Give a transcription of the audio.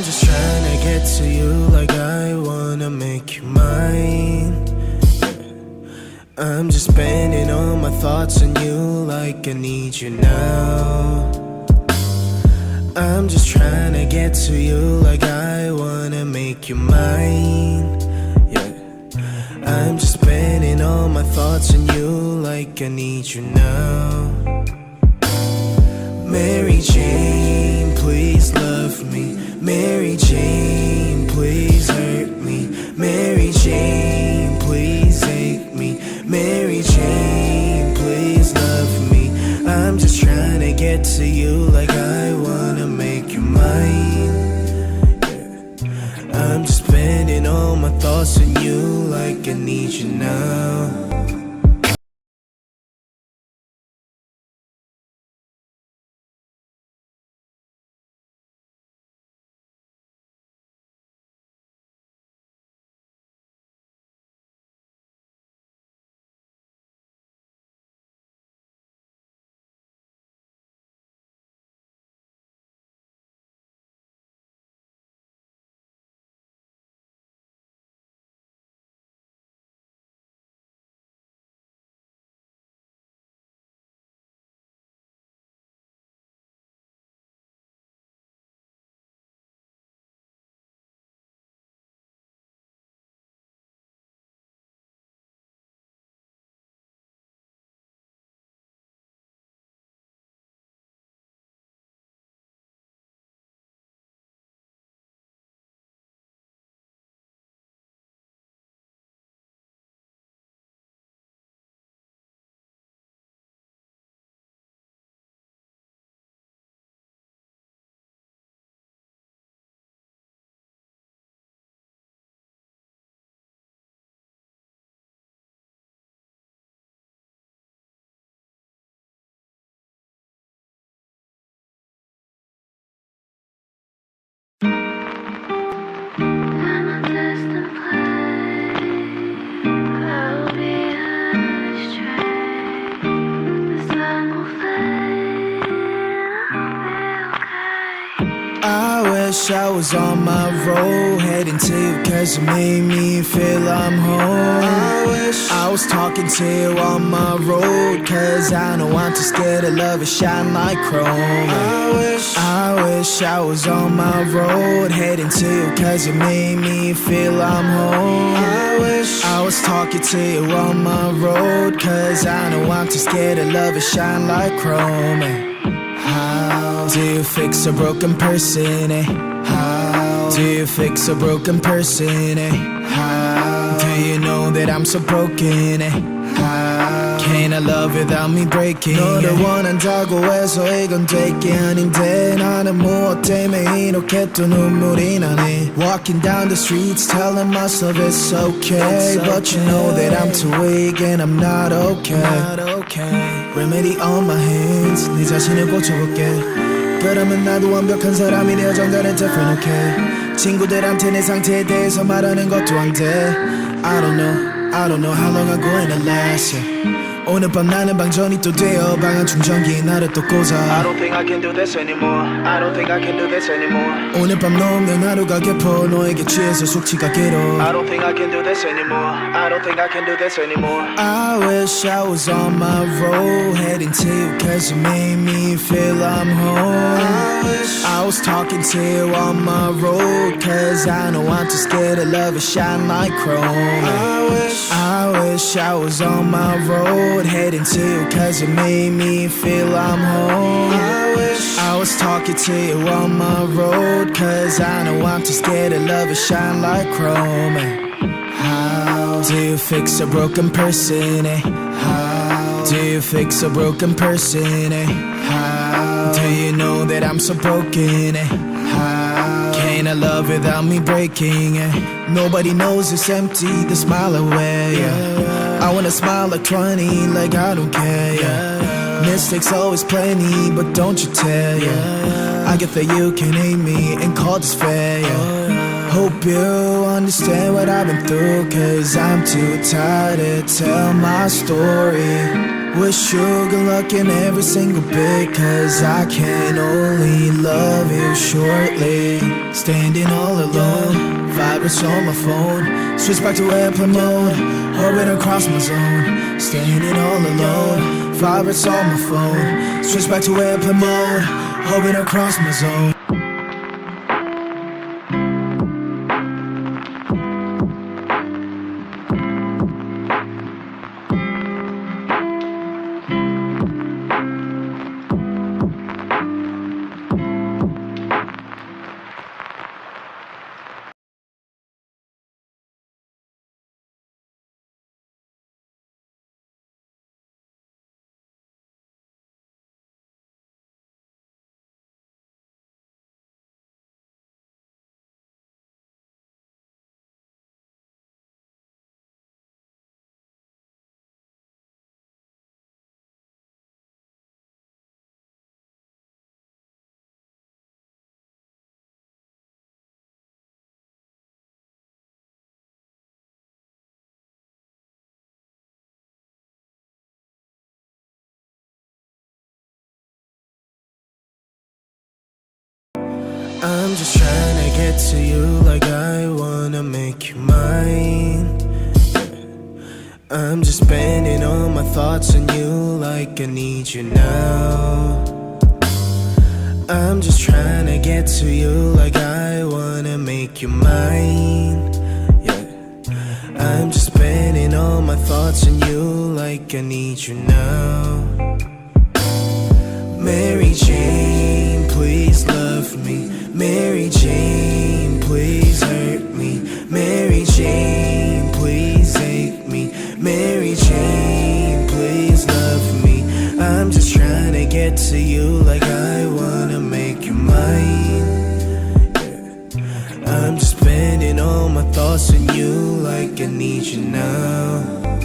just trying to get to you like I wanna make you mine. I'm just spending all my thoughts on you like I need you now. I'm just trying to get to you like I wanna make you mine. Yeah, I'm just spending all my thoughts on you like I need you now. Mary Jane, please love me. Mary Jane, please hurt me. Mary Jane, please hate me. Mary Jane, please love me. I'm just trying to get to you like I wanna make you mine. Yeah. I'm just spending all my thoughts on you like I need you now. I was on my road, heading to you cause you made me feel I'm home. I was talking to you on my road cause I know I'm too scared to love and shine like chrome. I wish I was on my road, heading to you cause you made me feel I'm home. I was talking to you on my road cause I know I'm too scared to love and shine like chrome. How do you fix a broken person, eh? How do you fix a broken person, eh? How do you know that I'm so broken, eh? How can I love without me breaking? 너를 원한다고 해서 이건 될 게 아닌데 나는 무엇 때문에 이렇게 또 눈물이 나네. Walking down the streets telling myself it's okay, but you know that I'm too weak and I'm not okay. Remedy on my hands, 네 자신을 고쳐볼게. 그러면 나도 완벽한 사람이 되어 정갈은 different, okay. 친구들한테 내 상태에 대해서 말하는 것도 안 돼. I don't know how long I'm going to last, yeah. 오늘 밤 나는 방전이 또 되어 방한 충전기에 나를 또 꽂아. I don't think I can do this anymore. I don't think I can do this anymore. 오늘 밤 너 없는 하루가 깊어 너에게 취해서 숙취가 길어. I don't think I can do this anymore. I don't think I can do this anymore. I wish I was on my road, heading to you cause you made me feel I'm home. I was talking to you on my road cause I know I'm too scared to love and shine like chrome. I wish I was on my road, heading to you cause you made me feel I'm home. I was talking to you on my road cause I know I'm too scared to love and shine like chrome. How do you fix a broken person, eh? How do you fix a broken person, eh? How do you know that I'm so broken, eh? How can I love without me breaking, eh? Nobody knows it's empty, the smile away, yeah. I wanna smile like 20, like I don't care, yeah. Mistakes always plenty, but don't you tell, yeah. I get that you can hate me and call this fair, yeah. Hope you understand what I've been through, cause I'm too tired to tell my story. Wish you good luck in every single bit, cause I can only love you shortly. Standing all alone, vibrates on my phone. Switch back to airplane mode, orbit across my zone. Standing all alone, vibrates on my phone. Switch back to airplane mode, orbit across my zone. I'm just trying to get to you like I wanna make you mine. I'm just spending all my thoughts on you like I need you now. I'm just trying to get to you like I wanna make you mine. Yeah, I'm just spending all my thoughts on you like I need you now. Mary Jane, please love me. Mary Jane, please hurt me. Mary Jane, please hate me. Mary Jane, please love me. I'm just trying to get to you like I wanna make you mine. Yeah. I'm just spending all my thoughts on you like I need you now.